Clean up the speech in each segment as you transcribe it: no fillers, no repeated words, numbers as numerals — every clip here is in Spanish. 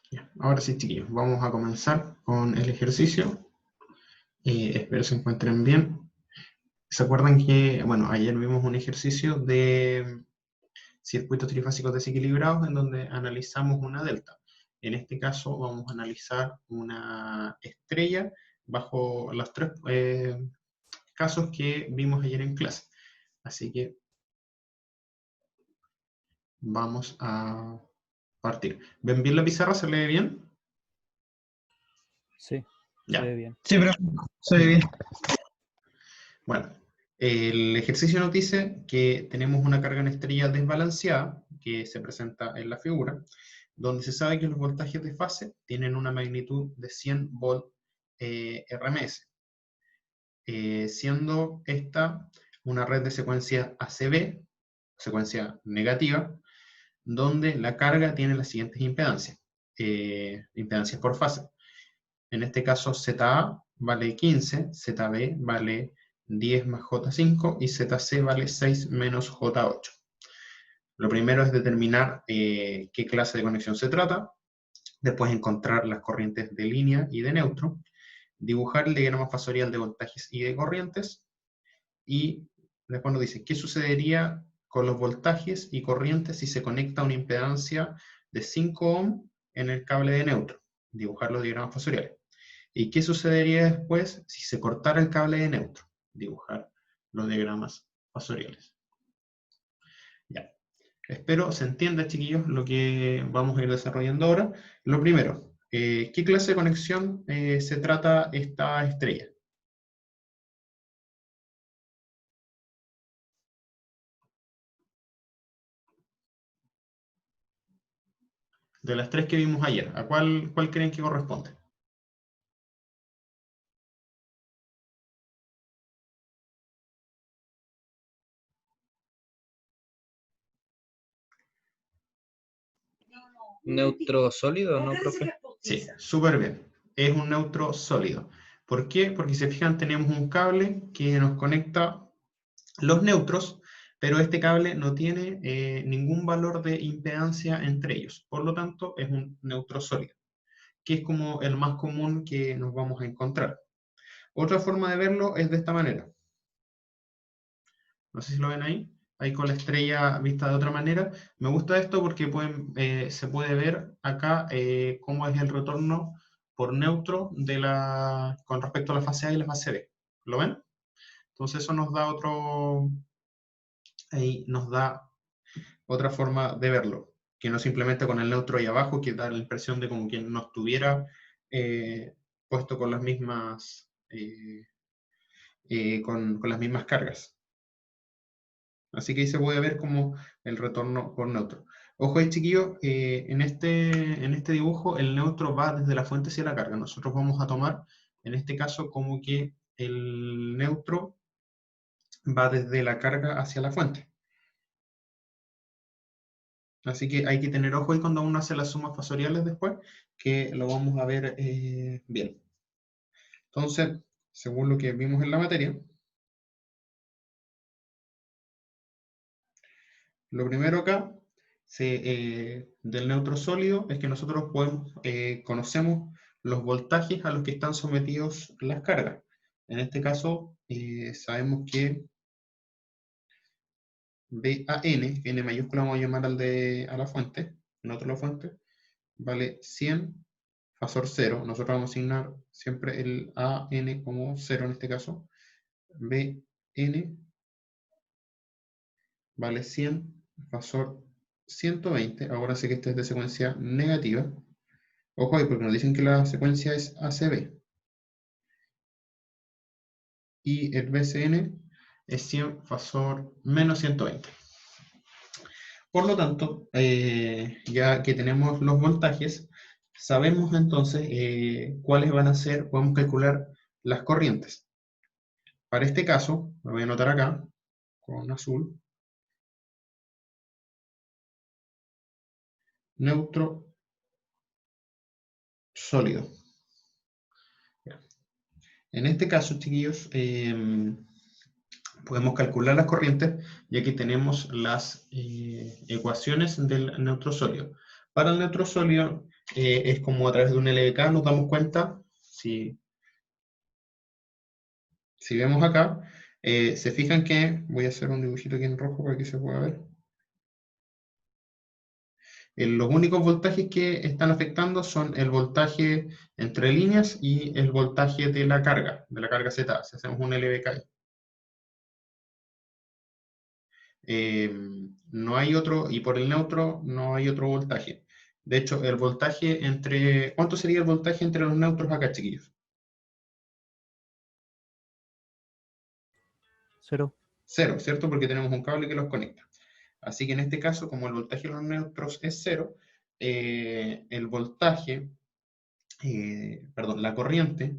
Ya, ahora sí, chiquillos, vamos a comenzar con el ejercicio. Espero se encuentren bien. ¿Se acuerdan que, bueno, ayer vimos un ejercicio de circuitos trifásicos desequilibrados en donde analizamos una delta? En este caso vamos a analizar una estrella bajo los tres casos que vimos ayer en clase. Así que vamos a partir. ¿Ven bien la pizarra? ¿Se lee bien? Sí, se Ya. ve bien. Sí, pero se ve bien. Bueno, el ejercicio nos dice que tenemos una carga en estrella desbalanceada, que se presenta en la figura, donde se sabe que los voltajes de fase tienen una magnitud de 100 volt RMS, siendo esta una red de secuencia ACB, secuencia negativa, donde la carga tiene las siguientes impedancias, impedancias por fase. En este caso, ZA vale 15, ZB vale 10 más J5 y ZC vale 6 menos J8. Lo primero es determinar qué clase de conexión se trata, después encontrar las corrientes de línea y de neutro, dibujar el diagrama fasorial de voltajes y de corrientes, y después nos dice qué sucedería con los voltajes y corrientes si se conecta una impedancia de 5 ohm en el cable de neutro, dibujar los diagramas fasoriales. ¿Y qué sucedería después si se cortara el cable de neutro? Dibujar los diagramas fasoriales. Ya. Espero se entienda, chiquillos, lo que vamos a ir desarrollando ahora. Lo primero, ¿qué clase de conexión se trata esta estrella? De las tres que vimos ayer, ¿a cuál creen que corresponde? Neutro sólido, ¿no, profe? Sí, súper bien. Es un neutro sólido. ¿Por qué? Porque si se fijan tenemos un cable que nos conecta los neutros, pero este cable no tiene ningún valor de impedancia entre ellos. Por lo tanto, es un neutro sólido, que es como el más común que nos vamos a encontrar. Otra forma de verlo es de esta manera. No sé si lo ven ahí. Ahí con la estrella vista de otra manera. Me gusta esto porque se puede ver acá cómo es el retorno por neutro con respecto a la fase A y la fase B. ¿Lo ven? Entonces eso ahí nos da otra forma de verlo, que no simplemente con el neutro ahí abajo, que da la impresión de como quien no estuviera puesto con las mismas, con las mismas cargas. Así que ahí se puede ver como el retorno por neutro. Ojo ahí, chiquillos, en este dibujo el neutro va desde la fuente hacia la carga. Nosotros vamos a tomar, en este caso, como que el neutro va desde la carga hacia la fuente. Así que hay que tener ojo ahí cuando uno hace las sumas fasoriales después, que lo vamos a ver bien. Entonces, según lo que vimos en la materia, lo primero acá del neutro sólido es que nosotros conocemos los voltajes a los que están sometidos las cargas. En este caso, sabemos que VAN, que N mayúscula vamos a llamar a la fuente, la fuente, vale 100 fasor 0. Nosotros vamos a asignar siempre el AN como 0 en este caso. BN vale 100 fasor 120. Ahora sí que esta es de secuencia negativa. Ojo ahí, porque nos dicen que la secuencia es ACB. Y el BCN es 100 fasor menos 120. Por lo tanto, ya que tenemos los voltajes, sabemos entonces cuáles van a ser, podemos calcular las corrientes. Para este caso, lo voy a anotar acá, con azul, neutro sólido. En este caso, chiquillos, podemos calcular las corrientes, ya que tenemos las ecuaciones del neutro sólido. Para el neutro sólido es como a través de un LBK nos damos cuenta, si vemos acá, se fijan que, voy a hacer un dibujito aquí en rojo para que se pueda ver. Los únicos voltajes que están afectando son el voltaje entre líneas y el voltaje de la carga Z, si hacemos un LBK. No hay otro, y por el neutro no hay otro voltaje. De hecho, el voltaje entre... ¿Cuánto sería el voltaje entre los neutros acá, chiquillos? 0. 0, ¿cierto? Porque tenemos un cable que los conecta. Así que en este caso, como el voltaje de los neutros es 0, el voltaje, perdón, la corriente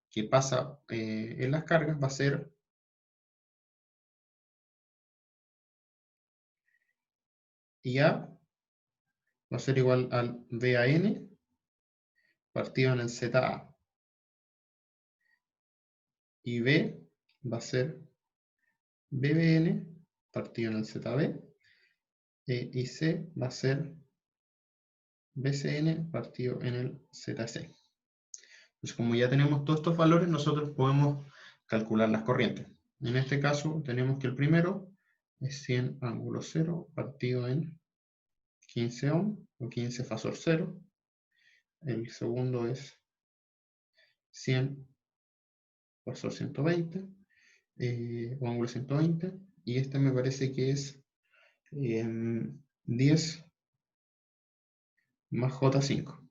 que pasa en las cargas va a ser IA, va a ser igual al VAN partido en el ZA. Y B va a ser BBN partido en el ZB. Y C va a ser BCN partido en el ZC. Entonces, como ya tenemos todos estos valores, nosotros podemos calcular las corrientes. En este caso, tenemos que el primero es 100 ángulo 0 partido en 15 ohm o 15 fasor 0. El segundo es 100 fasor 120 o ángulo 120. Y este me parece que es 10 más J5.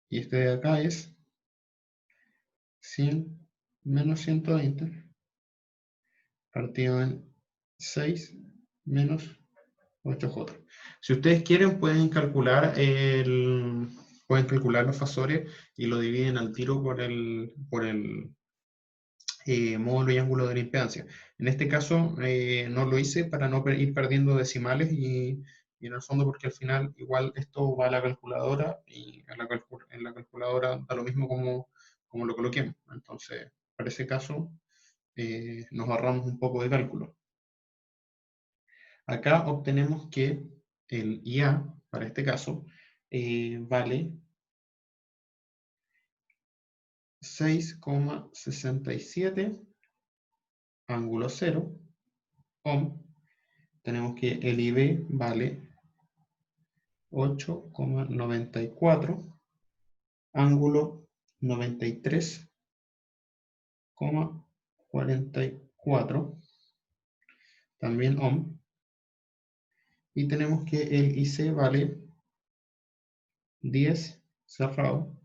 Y este de acá es 100 menos 120 partido en 6 menos 8J. Si ustedes quieren, pueden calcular los fasores y lo dividen al tiro por el módulo y ángulo de la impedancia. En este caso, no lo hice para no ir perdiendo decimales y en el fondo porque al final igual esto va a la calculadora y en la calculadora da lo mismo como lo coloquemos. Entonces, para ese caso, nos ahorramos un poco de cálculo. Acá obtenemos que el IA, para este caso, vale 6,67 ángulo 0 ohm. Tenemos que el IB vale 8,94 ángulo 93,44 también ohm. Y tenemos que el IC vale 10 cerrado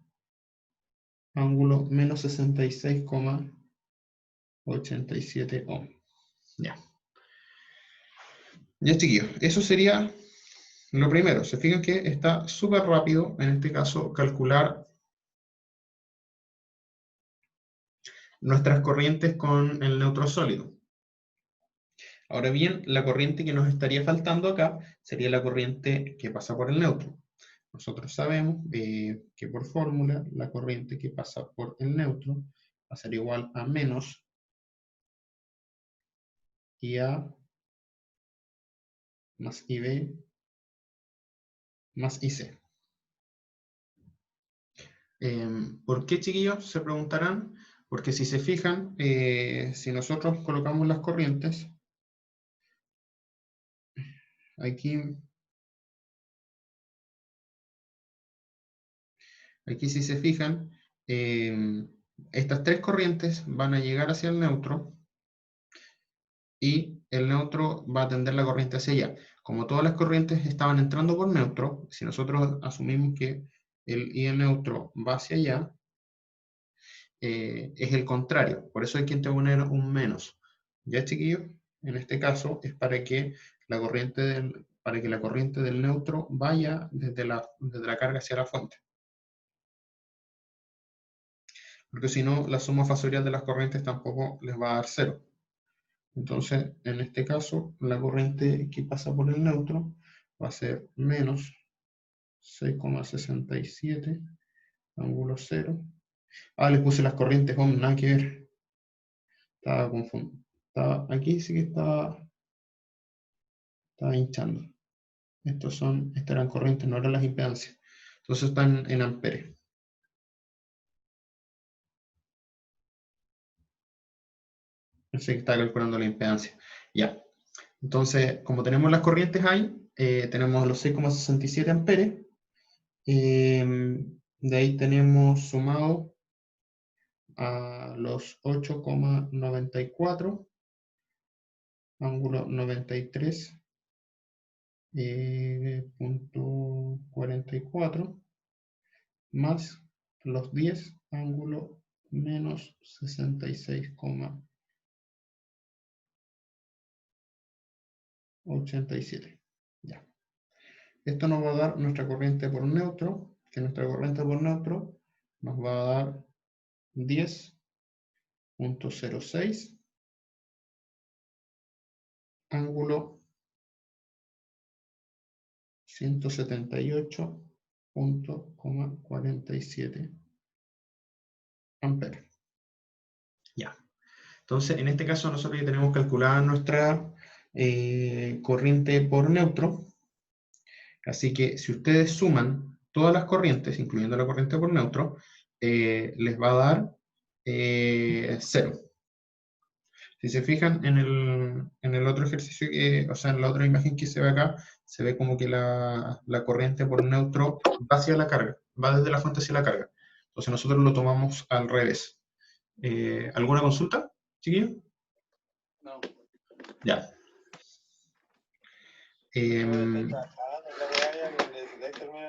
ángulo menos 66,87 ohm. Ya. Ya, chiquillos, eso sería lo primero. Se fijan que está súper rápido, en este caso, calcular nuestras corrientes con el neutro sólido. Ahora bien, la corriente que nos estaría faltando acá sería la corriente que pasa por el neutro. Nosotros sabemos que por fórmula la corriente que pasa por el neutro va a ser igual a menos IA más IB más IC. ¿Por qué, chiquillos? Se preguntarán. Porque si se fijan, si nosotros colocamos las corrientes, aquí si se fijan, estas tres corrientes van a llegar hacia el neutro y el neutro va a tender la corriente hacia allá. Como todas las corrientes estaban entrando por neutro, si nosotros asumimos que el I neutro va hacia allá, es el contrario. Por eso hay que poner un menos. ¿Ya, chiquillos? En este caso es para que la corriente del neutro vaya desde la carga hacia la fuente. Porque si no, la suma fasorial de las corrientes tampoco les va a dar 0. Entonces, en este caso, la corriente que pasa por el neutro va a ser menos 6,67 ángulo 0. Les puse las corrientes ohm, nada que ver. Estaba confundido. Aquí sí que estaba hinchando. Estas eran corrientes, no eran las impedancias. Entonces están en amperes. Así que está calculando la impedancia. Ya. Entonces, como tenemos las corrientes ahí, tenemos los 6,67 amperes. De ahí tenemos sumado a los 8,94, ángulo 93,44, más los 10, ángulo menos 66,87. Ya. Esto nos va a dar nuestra corriente por neutro, que nuestra corriente por neutro nos va a dar 10,06, ángulo 178,47 amperes. Ya. Entonces, en este caso nosotros ya tenemos calculada nuestra corriente por neutro. Así que si ustedes suman todas las corrientes, incluyendo la corriente por neutro, les va a dar 0. Si se fijan en el otro ejercicio, o sea, en la otra imagen que se ve acá, se ve como que la corriente por neutro va hacia la carga, va desde la fuente hacia la carga. Entonces nosotros lo tomamos al revés. ¿Alguna consulta, chiquillos? No. Ya.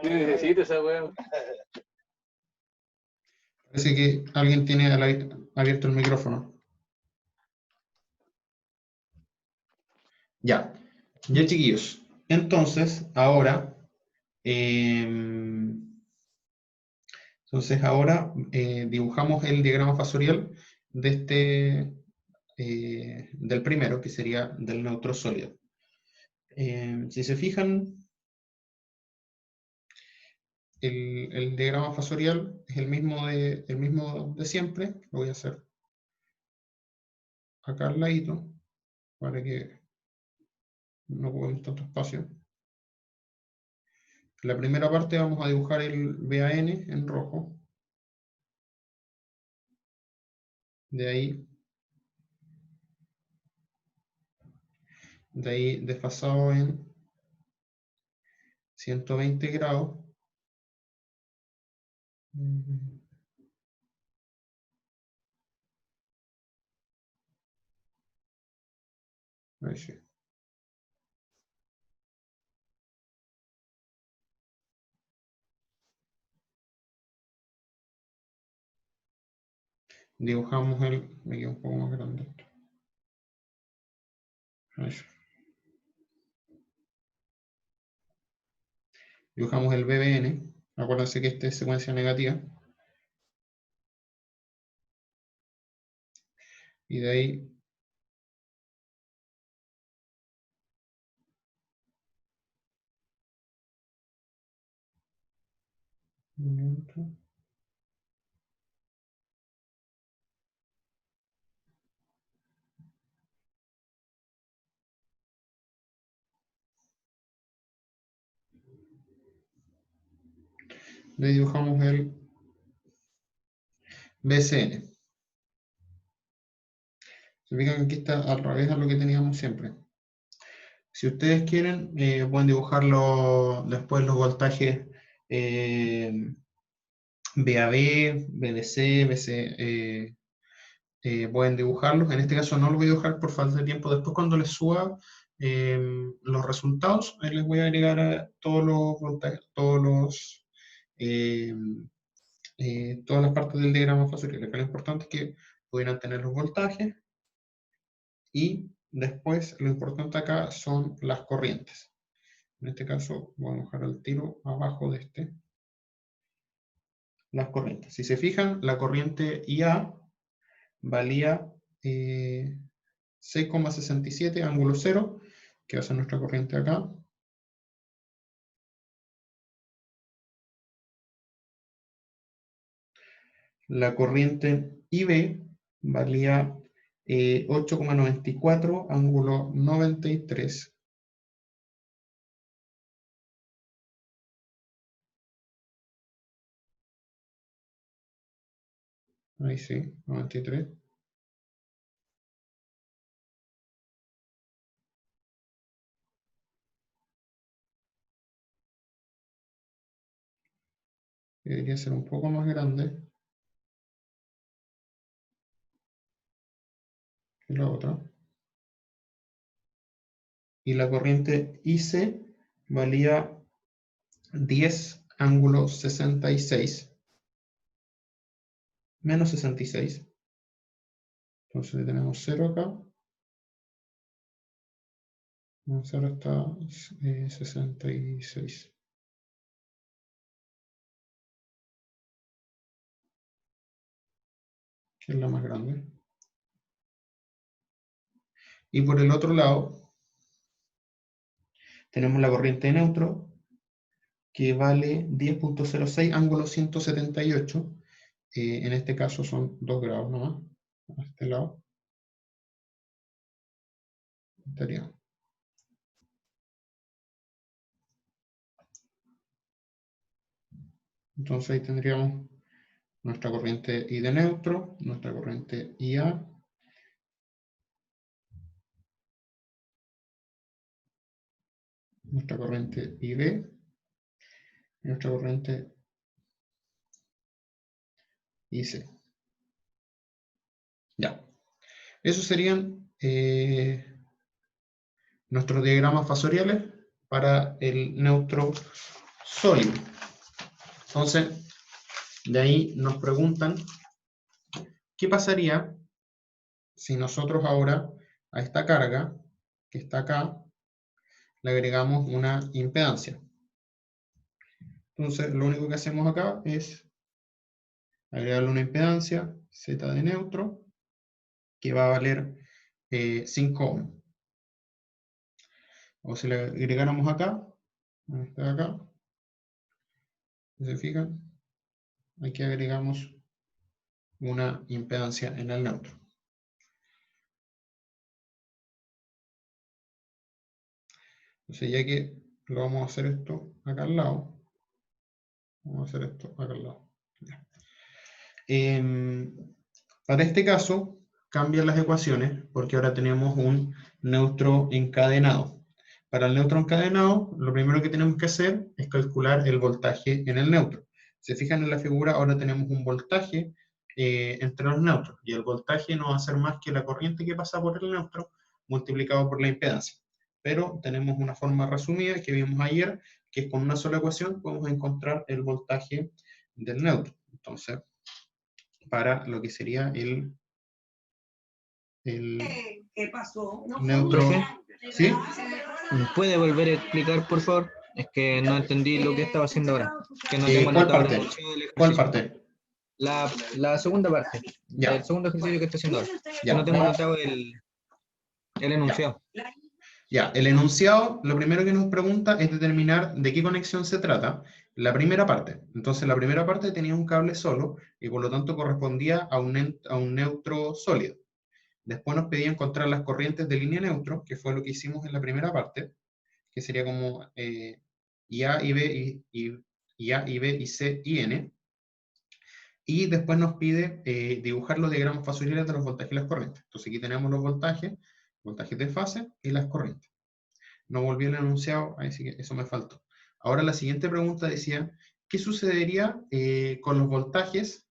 Necesito esa weón. Parece que alguien tiene abierto el micrófono. Ya, ya chiquillos. Entonces, ahora, dibujamos el diagrama fasorial de del primero, que sería del neutro sólido. Si se fijan, el diagrama fasorial es el mismo de siempre. Lo voy a hacer acá al ladito, para que no ocupemos tanto espacio. En la primera parte vamos a dibujar el BAN en rojo. De ahí desfasado en 120 grados. Ahí sí. Dibujamos me queda un poco más grande esto. Ahí sí. Dibujamos el BBN. Acuérdense que esta es secuencia negativa. Y de ahí le dibujamos el BCN. Se fijan que aquí está al revés a lo que teníamos siempre. Si ustedes quieren, pueden dibujarlo después los voltajes BAB, BDC, BC, pueden dibujarlos. En este caso no lo voy a dibujar por falta de tiempo. Después cuando les suba los resultados, ahí les voy a agregar a todos los voltajes, todas las partes del diagrama fasorial. Lo importante es que pudieran tener los voltajes y después lo importante acá son las corrientes. En este caso voy a dejar el tiro abajo de las corrientes. Si se fijan, la corriente IA valía 6,67 ángulo 0, que va a ser nuestra corriente acá. La corriente IB valía 8,94 ángulo 93 Ahí sí, 93. Debería ser un poco más grande que la otra. Y la corriente IC valía 10 ángulo 66 menos 66. Entonces tenemos 0 acá. 0 está 66. Que es la más grande. Y por el otro lado, tenemos la corriente de neutro, que vale 10.06 ángulo 178. En este caso son 2 grados nomás. A este lado. Estaría. Entonces ahí tendríamos nuestra corriente I de neutro, nuestra corriente IA, nuestra corriente IB, y nuestra corriente IC. Ya. Esos serían nuestros diagramas fasoriales para el neutro sólido. Entonces, de ahí nos preguntan, ¿qué pasaría si nosotros ahora a esta carga, que está acá, le agregamos una impedancia? Entonces, lo único que hacemos acá es agregarle una impedancia, Z de neutro, que va a valer 5 ohms. O si le agregáramos acá, está acá, ¿se fijan? Aquí agregamos una impedancia en el neutro. Entonces, ya que lo vamos a hacer esto acá al lado, vamos a hacer esto acá al lado. Ya. Para este caso, cambian las ecuaciones porque ahora tenemos un neutro encadenado. Para el neutro encadenado, lo primero que tenemos que hacer es calcular el voltaje en el neutro. Se fijan en la figura, ahora tenemos un voltaje entre los neutros, y el voltaje no va a ser más que la corriente que pasa por el neutro multiplicado por la impedancia. Pero tenemos una forma resumida que vimos ayer, que es con una sola ecuación podemos encontrar el voltaje del neutro. Entonces, para lo que sería el ¿Qué pasó? neutro. ¿Sí? ¿Puede volver a explicar, por favor? Es que no entendí lo que estaba haciendo ahora. Que no tengo ¿Cuál anotado parte? el ejercicio del ¿Cuál ejercicio. parte? La segunda parte. Ya. El segundo ejercicio que estoy haciendo ahora. Ya, Que no tengo vamos. anotado el enunciado. Ya, el enunciado, lo primero que nos pregunta es determinar de qué conexión se trata. La primera parte. Entonces, la primera parte tenía un cable solo y por lo tanto correspondía a un neutro sólido. Después nos pedía encontrar las corrientes de línea neutro, que fue lo que hicimos en la primera parte, que sería como IA, IB, IA, IB, IC, IN. Y después nos pide dibujar los diagramas fasoriales de los voltajes y las corrientes. Entonces aquí tenemos los voltajes de fase y las corrientes. No volví el enunciado, así que eso me faltó. Ahora la siguiente pregunta decía, ¿qué sucedería con los voltajes?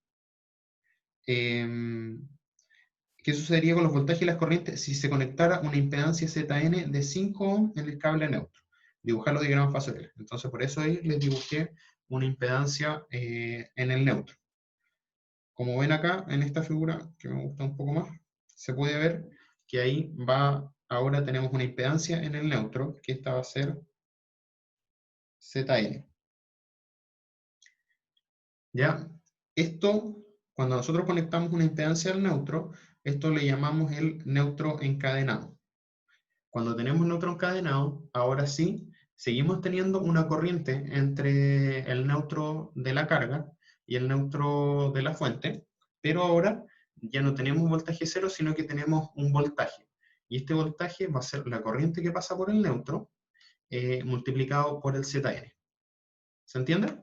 ¿Qué sucedería con los voltajes y las corrientes si se conectara una impedancia ZN de 5 ohms en el cable neutro? Dibujar los diagramas fasoriales. Entonces por eso ahí les dibujé una impedancia en el neutro. Como ven acá en esta figura, que me gusta un poco más, se puede ver que ahí ahora tenemos una impedancia en el neutro, que esta va a ser ZN. ¿Ya? Esto, cuando nosotros conectamos una impedancia al neutro, esto le llamamos el neutro encadenado. Cuando tenemos neutro encadenado, ahora sí, seguimos teniendo una corriente entre el neutro de la carga y el neutro de la fuente, pero ahora ya no tenemos voltaje cero, sino que tenemos un voltaje. Y este voltaje va a ser la corriente que pasa por el neutro multiplicado por el ZN. ¿Se entiende?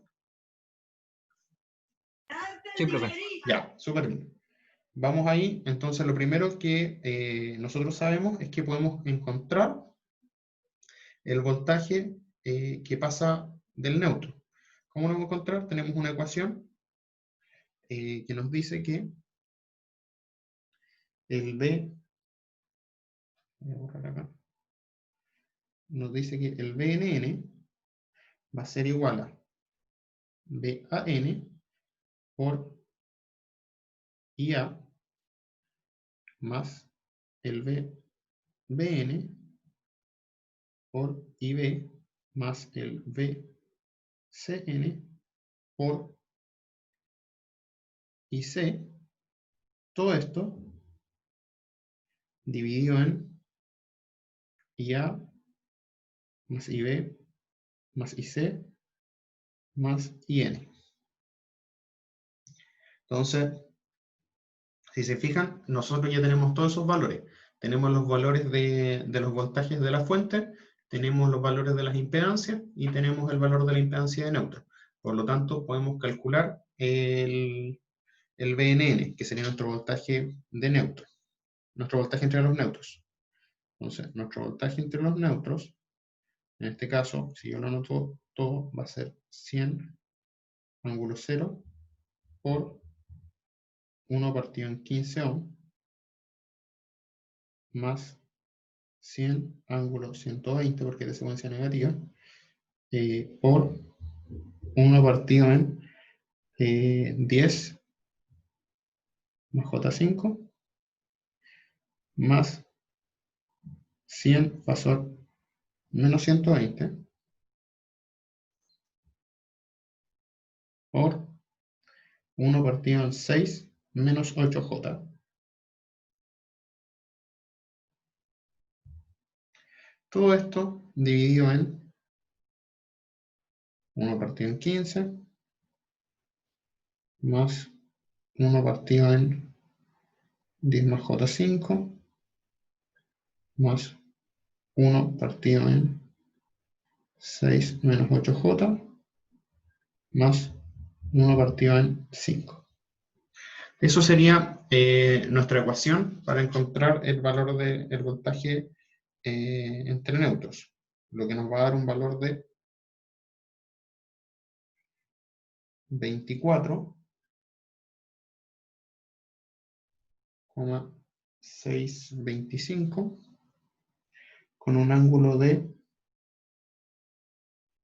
Sí, profe. Ya, súper bien. Vamos ahí, entonces lo primero que nosotros sabemos es que podemos encontrar el voltaje que pasa del neutro. ¿Cómo lo vamos a encontrar? Tenemos una ecuación que nos dice que el B, voy a borrar acá, nos dice que el BNN va a ser igual a BAN por IA más el BN por IB más el BCN por IC, todo esto dividido en IA más IB más IC más IN. Entonces, si se fijan, nosotros ya tenemos todos esos valores. Tenemos los valores de los voltajes de la fuente, tenemos los valores de las impedancias y tenemos el valor de la impedancia de neutro. Por lo tanto, podemos calcular el BNN, que sería nuestro voltaje de neutro, nuestro voltaje entre los neutros. Entonces, nuestro voltaje entre los neutros, en este caso, si yo lo anoto todo, va a ser 100 ángulo 0 por 1 partido en 15 ohm más 100 ángulo 120, porque es de secuencia negativa, por 1 partido en 10 más J5 más 100 fasor menos 120 por 1 partido en 6 menos 8J. Todo esto dividido en 1 partido en 15 más 1 partido en 10 más J5 más 1 partido en 6 menos 8J más 1 partido en 5. Eso sería nuestra ecuación para encontrar el valor del voltaje entre neutros, lo que nos va a dar un valor de 24,625 con un ángulo de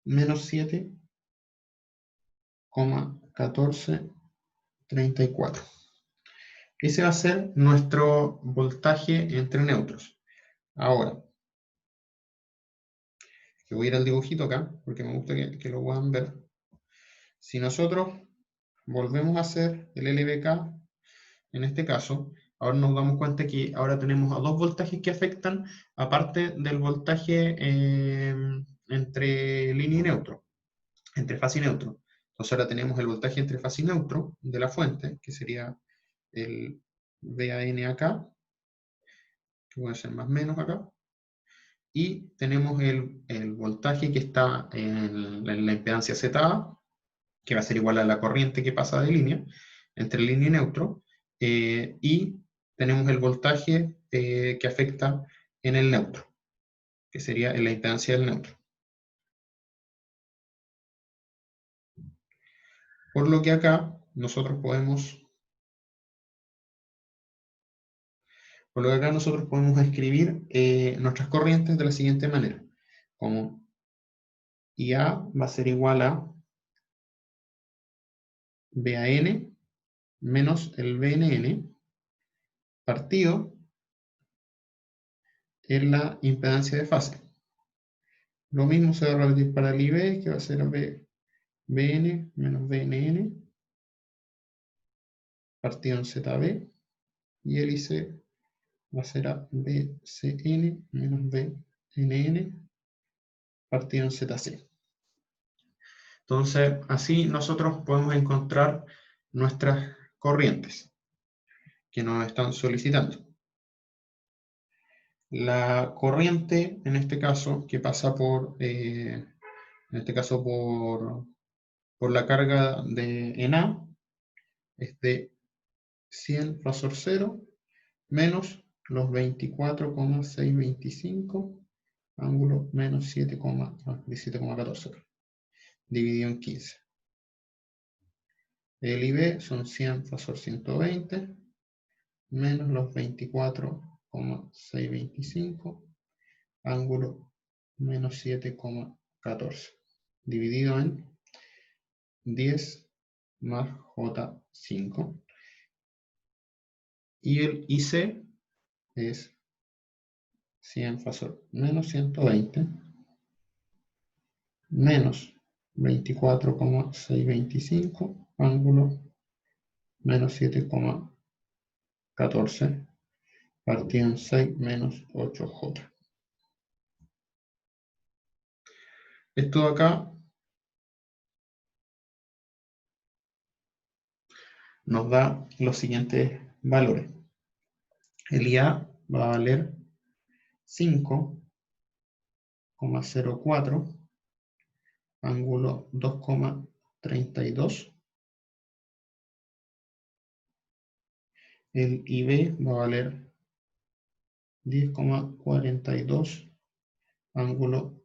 menos 7,1434. Ese va a ser nuestro voltaje entre neutros. Ahora, que voy a ir al dibujito acá, porque me gusta que lo puedan ver. Si nosotros volvemos a hacer el LBK, en este caso, ahora nos damos cuenta que ahora tenemos a dos voltajes que afectan, aparte del voltaje entre línea y neutro, entre fase y neutro. Entonces ahora tenemos el voltaje entre fase y neutro de la fuente, que sería el VAN acá, que puede ser más menos acá, y tenemos el voltaje que está en la impedancia ZA, que va a ser igual a la corriente que pasa de línea, entre línea y neutro, y tenemos el voltaje que afecta en el neutro, que sería en la impedancia del neutro. Por lo que acá nosotros podemos escribir nuestras corrientes de la siguiente manera, como IA va a ser igual a BAN menos el BNN partido en la impedancia de fase. Lo mismo se va a repetir para el IB, que va a ser BN menos BNN partido en ZB, y el IC va a ser a BCN menos BNN partido en ZC. Entonces, así nosotros podemos encontrar nuestras corrientes que nos están solicitando. La corriente, en este caso, que pasa por la carga en A, es de 100 fasor 0 menos los 24,625 ángulo menos 17,14 dividido en 15. El IB son 100 fasor 120 menos los 24,625 ángulo menos 7,14 dividido en 10 más J5. Y el IC es 100 fasor menos 120 menos 24,625 ángulo menos 7,14 partido en 6 menos 8J. Esto de acá nos da los siguientes valores. El IA va a valer 5,04 ángulo 2,32. El IB va a valer 10,42 ángulo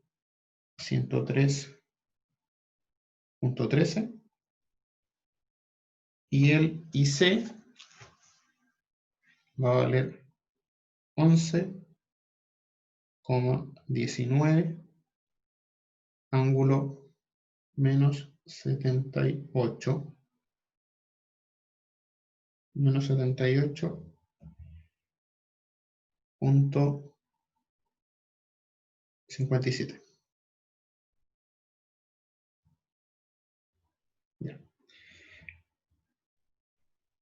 103,13. Y el IC va a valer 11,19 ángulo menos 78. Menos 78,57.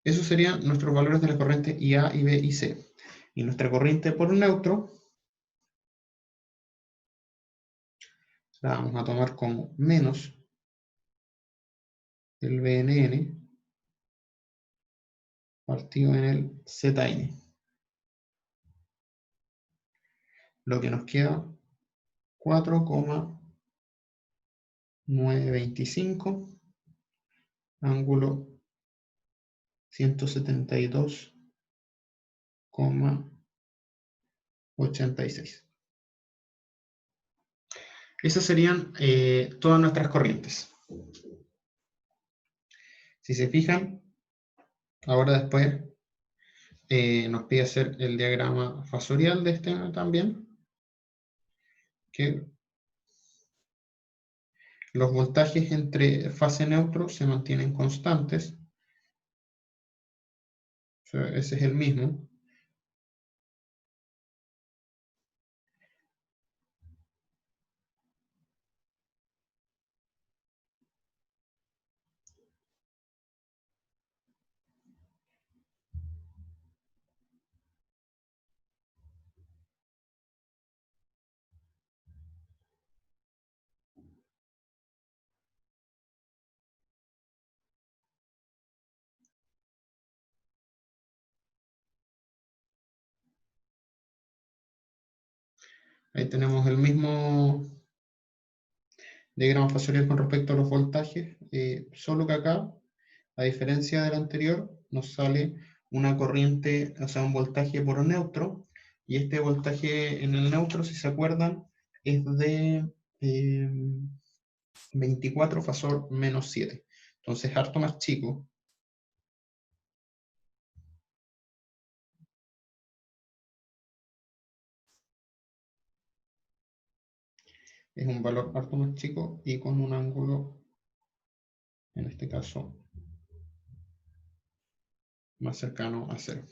Esos serían nuestros valores de la corriente IA, IB y C. Y nuestra corriente por neutro la vamos a tomar como menos el BNN partido en el ZN. Lo que nos queda 4,925 ángulo 172,86. Esas serían todas nuestras corrientes. Si se fijan, ahora después nos pide hacer el diagrama fasorial de este también, que los voltajes entre fase neutro se mantienen constantes. O sea, ese es el mismo. Ahí tenemos el mismo diagrama fasorial con respecto a los voltajes, solo que acá, a diferencia del anterior, nos sale una corriente, o sea, un voltaje por neutro, y este voltaje en el neutro, si se acuerdan, es de 24 fasor menos 7. Entonces, harto más chico. Es un valor harto más chico y con un ángulo, en este caso, más cercano a 0.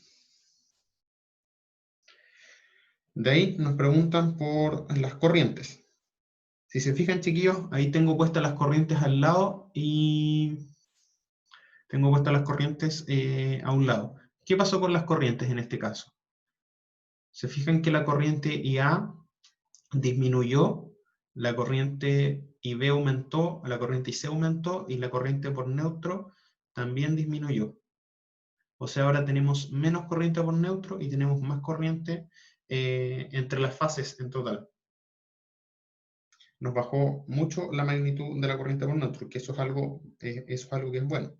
De ahí nos preguntan por las corrientes. Si se fijan, chiquillos, ahí tengo puestas las corrientes al lado y tengo puestas las corrientes a un lado. ¿Qué pasó con las corrientes en este caso? Se fijan que la corriente IA disminuyó, la corriente IB aumentó, la corriente IC aumentó y la corriente por neutro también disminuyó. O sea, ahora tenemos menos corriente por neutro y tenemos más corriente entre las fases en total. Nos bajó mucho la magnitud de la corriente por neutro, que eso es algo que es bueno.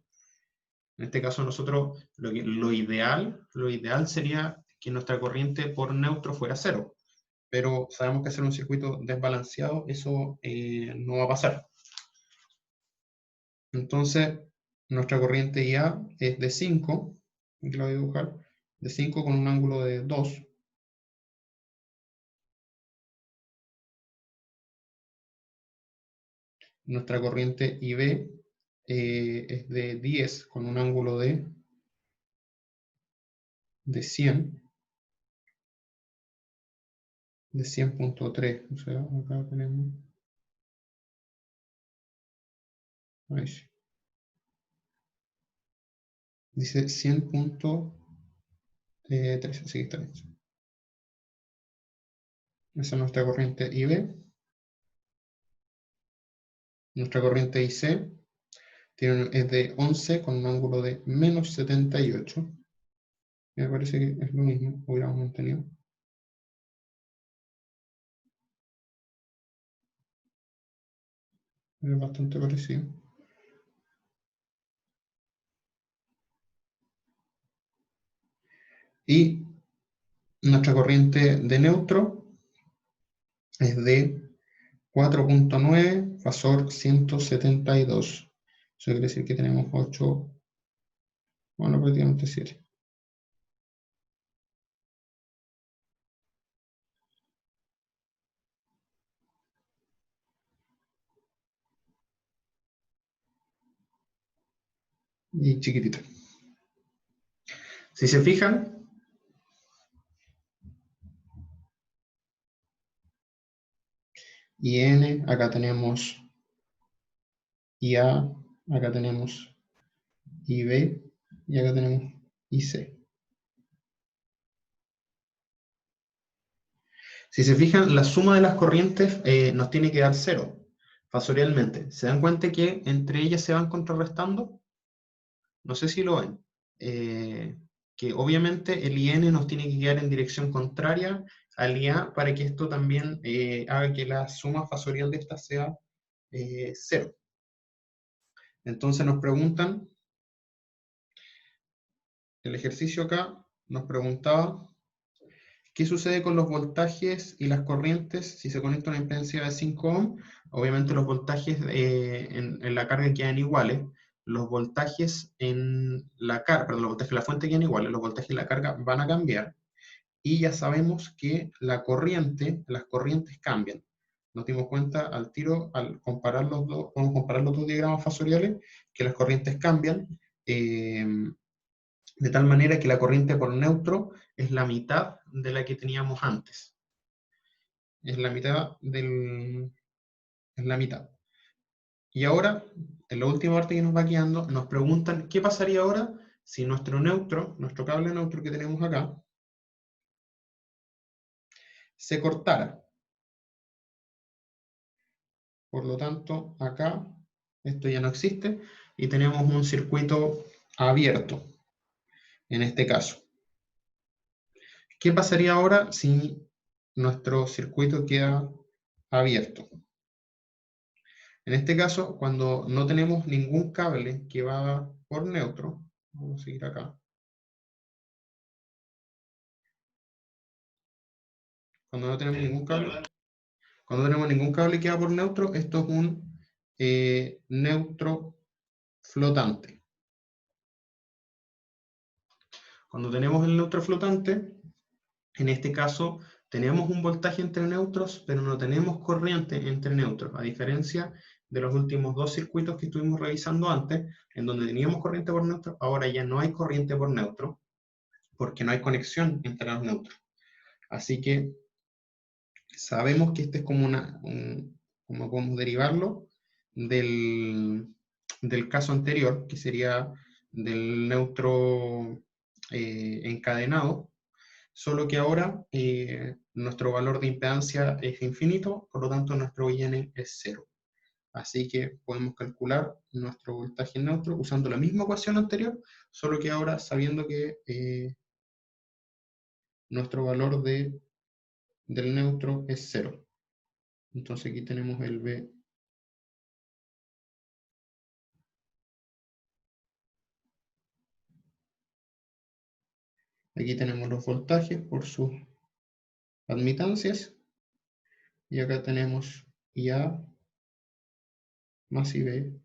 En este caso nosotros lo ideal sería que nuestra corriente por neutro fuera 0. Pero sabemos que hacer un circuito desbalanceado, eso no va a pasar. Entonces, nuestra corriente IA es de 5, aquí la voy a dibujar, de 5 con un ángulo de 2. Nuestra corriente IB es de 10 con un ángulo de 100, de 100.3. O sea, acá tenemos... Ahí sí. Dice 100.3, así que está bien. Esa es nuestra corriente IB. Nuestra corriente IC es de 11 con un ángulo de menos 78. Me parece que es lo mismo, hubiéramos mantenido. Es bastante parecido. Y nuestra corriente de neutro es de 4.9, fasor 172. Eso quiere decir que tenemos 8, bueno, prácticamente 7. Y chiquitita. Si se fijan, IN, acá tenemos IA, acá tenemos IB y acá tenemos IC. Si se fijan, la suma de las corrientes nos tiene que dar 0, fasorialmente. ¿Se dan cuenta que entre ellas se van contrarrestando? No sé si lo ven. Que obviamente el IN nos tiene que quedar en dirección contraria al IA para que esto también haga que la suma fasorial de esta sea 0. Entonces nos preguntan, el ejercicio acá nos preguntaba ¿qué sucede con los voltajes y las corrientes si se conecta una impedancia de 5 ohm? Obviamente los voltajes en la carga quedan iguales, los voltajes en la carga, perdón, los voltajes en la fuente quedan iguales, los voltajes en la carga van a cambiar, y ya sabemos que las corrientes cambian. Nos dimos cuenta al tiro, al comparar los dos, podemos comparar los dos diagramas fasoriales, que las corrientes cambian, de tal manera que la corriente por neutro es la mitad de la que teníamos antes. Es la mitad es la mitad. Y ahora, en la última parte que nos va quedando, nos preguntan qué pasaría ahora si nuestro cable neutro que tenemos acá, se cortara. Por lo tanto, acá esto ya no existe y tenemos un circuito abierto, en este caso. ¿Qué pasaría ahora si nuestro circuito queda abierto? En este caso, cuando no tenemos ningún cable que va por neutro, vamos a seguir acá. Cuando no tenemos ningún cable que va por neutro, esto es un neutro flotante. Cuando tenemos el neutro flotante, en este caso tenemos un voltaje entre neutros, pero no tenemos corriente entre neutros, a diferencia de los últimos dos circuitos que estuvimos revisando antes, en donde teníamos corriente por neutro, ahora ya no hay corriente por neutro, porque no hay conexión entre los neutros. Así que sabemos que este es como como podemos derivarlo del caso anterior, que sería del neutro encadenado, solo que ahora nuestro valor de impedancia es infinito, por lo tanto nuestro IN es 0. Así que podemos calcular nuestro voltaje neutro usando la misma ecuación anterior, solo que ahora sabiendo que nuestro valor del neutro es 0. Entonces aquí tenemos el B. Aquí tenemos los voltajes por sus admitancias. Y acá tenemos IA más IB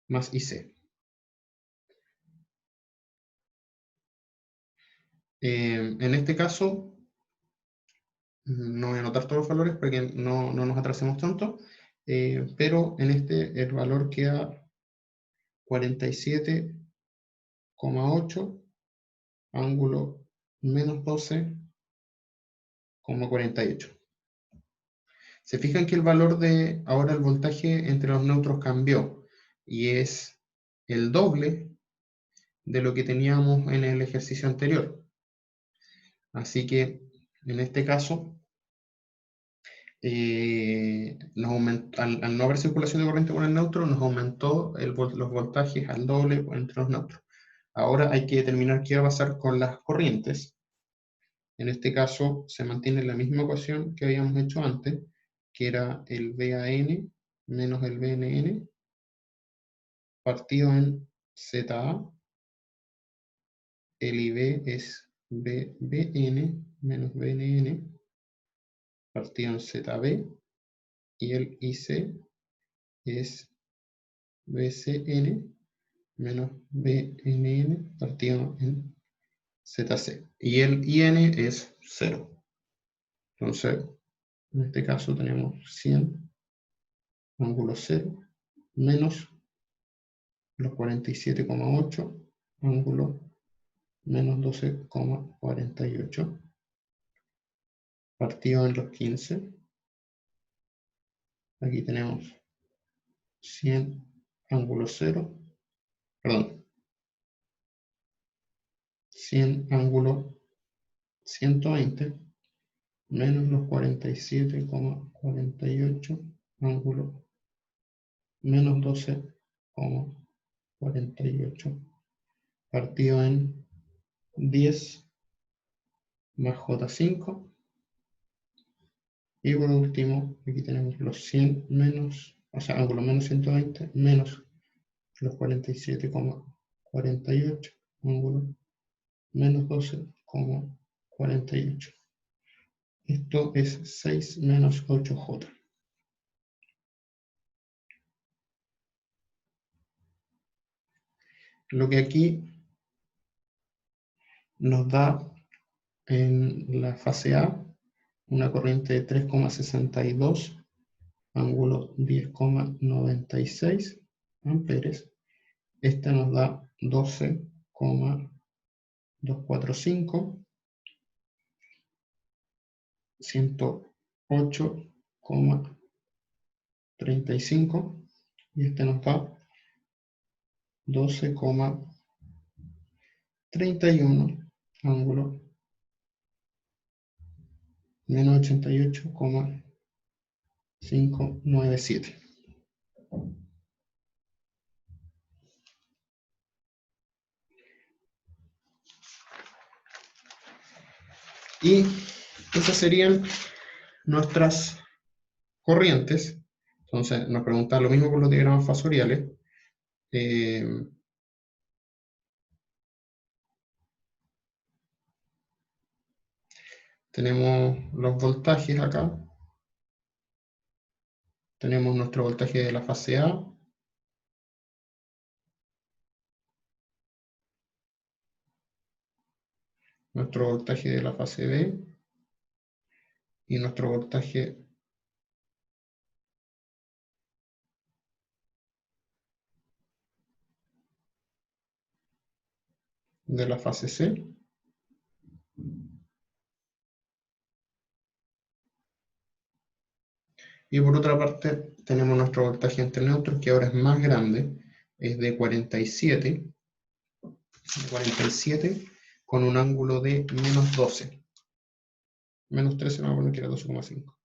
más IC. En este caso, no voy a anotar todos los valores para que no nos atrasemos tanto, pero en este el valor queda 47,8, ángulo menos 12,48. Se fijan que el valor de ahora el voltaje entre los neutros cambió y es el doble de lo que teníamos en el ejercicio anterior. Así que en este caso, al no haber circulación de corriente por el neutro, nos aumentó los voltajes al doble entre los neutros. Ahora hay que determinar qué va a pasar con las corrientes. En este caso se mantiene la misma ecuación que habíamos hecho antes, que era el VAN menos el VNN partido en ZA. El IB es BBN menos BNN partido en ZB. Y el IC es BCN menos BNN partido en ZC. Y el IN es 0. Entonces, en este caso tenemos 100 ángulo 0 menos los 47,8 ángulo menos 12,48 partido en los 15. Aquí tenemos 100 ángulo 0, perdón, 100 ángulo 120 menos los 47,48 ángulo menos 12,48 partido en 10 más J5. Y por último, aquí tenemos los 100 menos, o sea, ángulo menos 120 menos los 47,48 ángulo menos 12,48. Esto es 6 menos 8J. Lo que aquí nos da en la fase A una corriente de 3,62, ángulo 10,96 amperes. Esta nos da 12,245, 108,35, y este nos da 12,31, ángulo menos 88,597. Y esas serían nuestras corrientes. Entonces nos preguntan lo mismo con los diagramas fasoriales. Tenemos los voltajes acá. Tenemos nuestro voltaje de la fase A. Nuestro voltaje de la fase B. Y nuestro voltaje de la fase C. Y por otra parte, tenemos nuestro voltaje entre neutros, que ahora es más grande, es de 47, con un ángulo de menos 12. Menos 13, vamos a poner que era 12,5.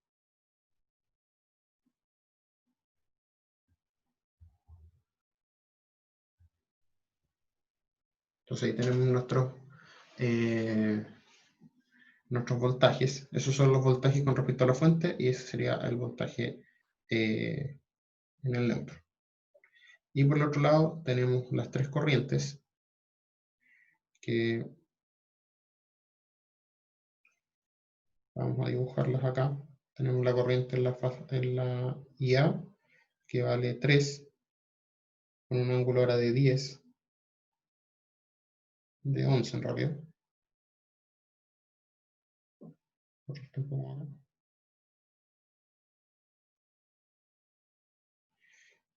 Entonces ahí tenemos nuestros voltajes. Esos son los voltajes con respecto a la fuente, y ese sería el voltaje en el neutro. Y por el otro lado tenemos las tres corrientes, que Vamos a dibujarlas acá. Tenemos la corriente en la IA, que vale 3, con un ángulo ahora de 10, de 11 en realidad.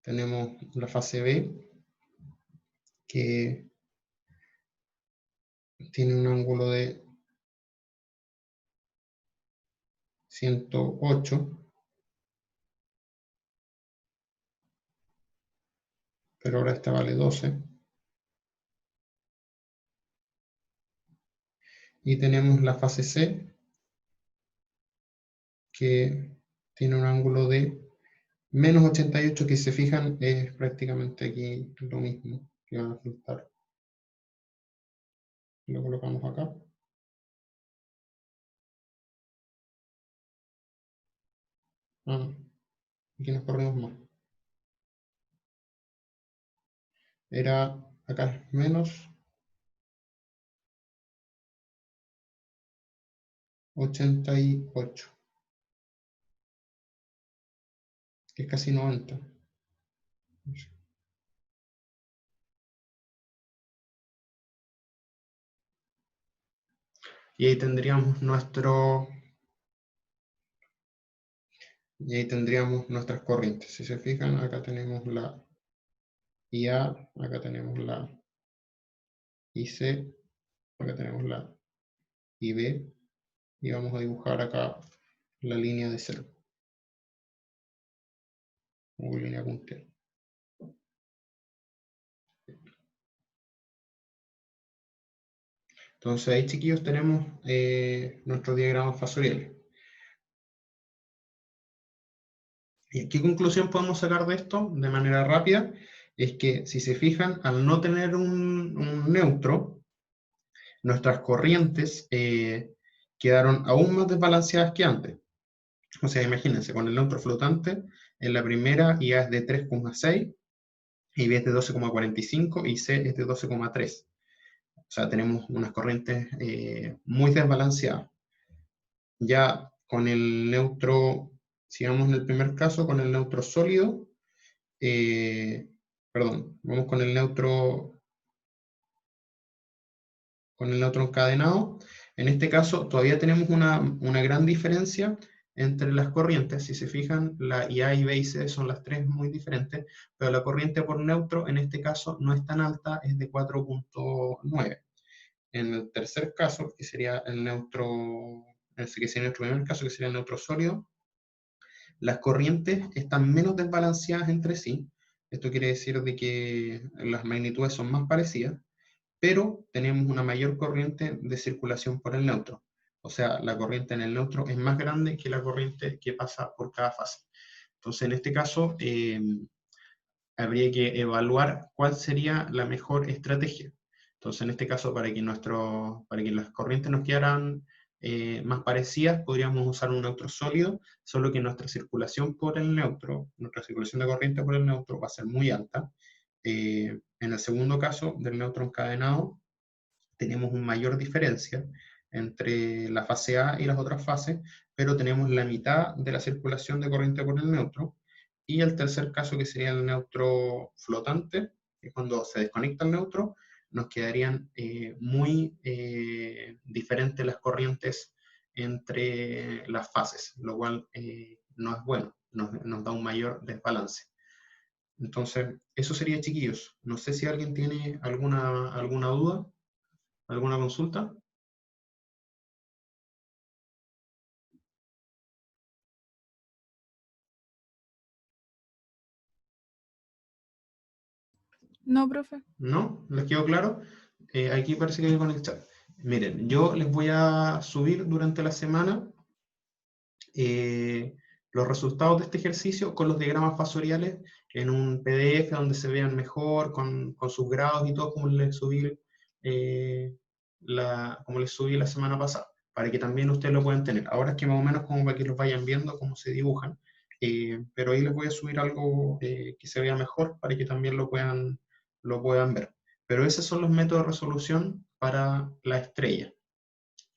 Tenemos la fase B, que tiene un ángulo de 108, pero ahora esta vale 12. Y tenemos la fase C, que tiene un ángulo de menos 88, que si se fijan es prácticamente aquí lo mismo que van a filtrar. Lo colocamos acá. Aquí nos corrimos más. Era acá menos 88, que es casi 90. Y ahí tendríamos nuestras corrientes. Si se fijan, acá tenemos la IA, acá tenemos la IC, acá tenemos la IB, y vamos a dibujar acá la línea de cero, o línea puntera. Entonces ahí, chiquillos, tenemos nuestros diagramas fasoriales. ¿Y qué conclusión podemos sacar de esto de manera rápida? Es que, si se fijan, al no tener un neutro, nuestras corrientes quedaron aún más desbalanceadas que antes. O sea, imagínense, con el neutro flotante, en la primera IA es de 3,6, IB es de 12,45 y C es de 12,3. O sea, tenemos unas corrientes muy desbalanceadas. Ya con el neutro, sigamos en el primer caso, con el neutro sólido, vamos con el neutro encadenado. En este caso todavía tenemos una gran diferencia entre las corrientes. Si se fijan, la IA y B y C son las tres muy diferentes, pero la corriente por neutro en este caso no es tan alta, es de 4,9. En el tercer caso, que sería nuestro primer caso, que sería el neutro sólido, las corrientes están menos desbalanceadas entre sí. Esto quiere decir de que las magnitudes son más parecidas, pero tenemos una mayor corriente de circulación por el neutro. O sea, la corriente en el neutro es más grande que la corriente que pasa por cada fase. Entonces, en este caso, habría que evaluar cuál sería la mejor estrategia. Entonces, en este caso, para que las corrientes nos quedaran más parecidas, podríamos usar un neutro sólido, solo que nuestra circulación de corriente por el neutro va a ser muy alta. En el segundo caso, del neutro encadenado, tenemos una mayor diferencia entre la fase A y las otras fases, pero tenemos la mitad de la circulación de corriente por el neutro. Y el tercer caso, que sería el neutro flotante, que cuando se desconecta el neutro, nos quedarían muy diferentes las corrientes entre las fases, lo cual no es bueno, nos da un mayor desbalance. Entonces, eso sería, chiquillos. No sé si alguien tiene alguna duda, alguna consulta. No, profe. ¿No? ¿Les quedó claro? Aquí parece que hay con el chat. Miren, yo les voy a subir durante la semana los resultados de este ejercicio con los diagramas fasoriales en un PDF donde se vean mejor, con sus grados y todo, como les subí la semana pasada, para que también ustedes lo puedan tener. Ahora es que más o menos como para que los vayan viendo cómo se dibujan, pero ahí les voy a subir algo que se vea mejor para que también lo puedan ver. Pero esos son los métodos de resolución para la estrella.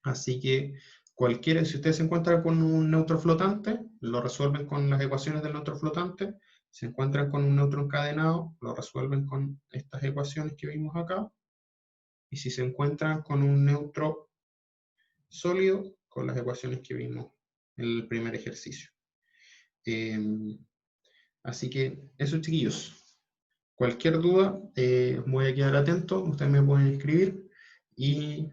Así que cualquiera, si ustedes se encuentran con un neutro flotante, lo resuelven con las ecuaciones del neutro flotante. Se encuentran con un neutro encadenado, lo resuelven con estas ecuaciones que vimos acá. Y si se encuentran con un neutro sólido, con las ecuaciones que vimos en el primer ejercicio. Así que eso, chiquillos. Cualquier duda, voy a quedar atento, ustedes me pueden escribir y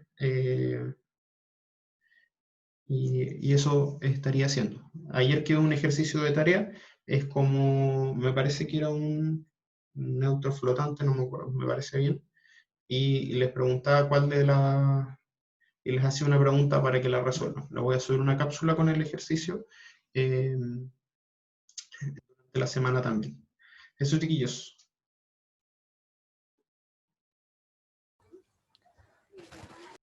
eso estaría haciendo. Ayer quedó un ejercicio de tarea, es como, me parece que era un neutro flotante, no me acuerdo, me parece bien, y les preguntaba cuál de las, y les hacía una pregunta para que la resuelvan. Le voy a subir una cápsula con el ejercicio durante la semana también. Eso, chiquillos.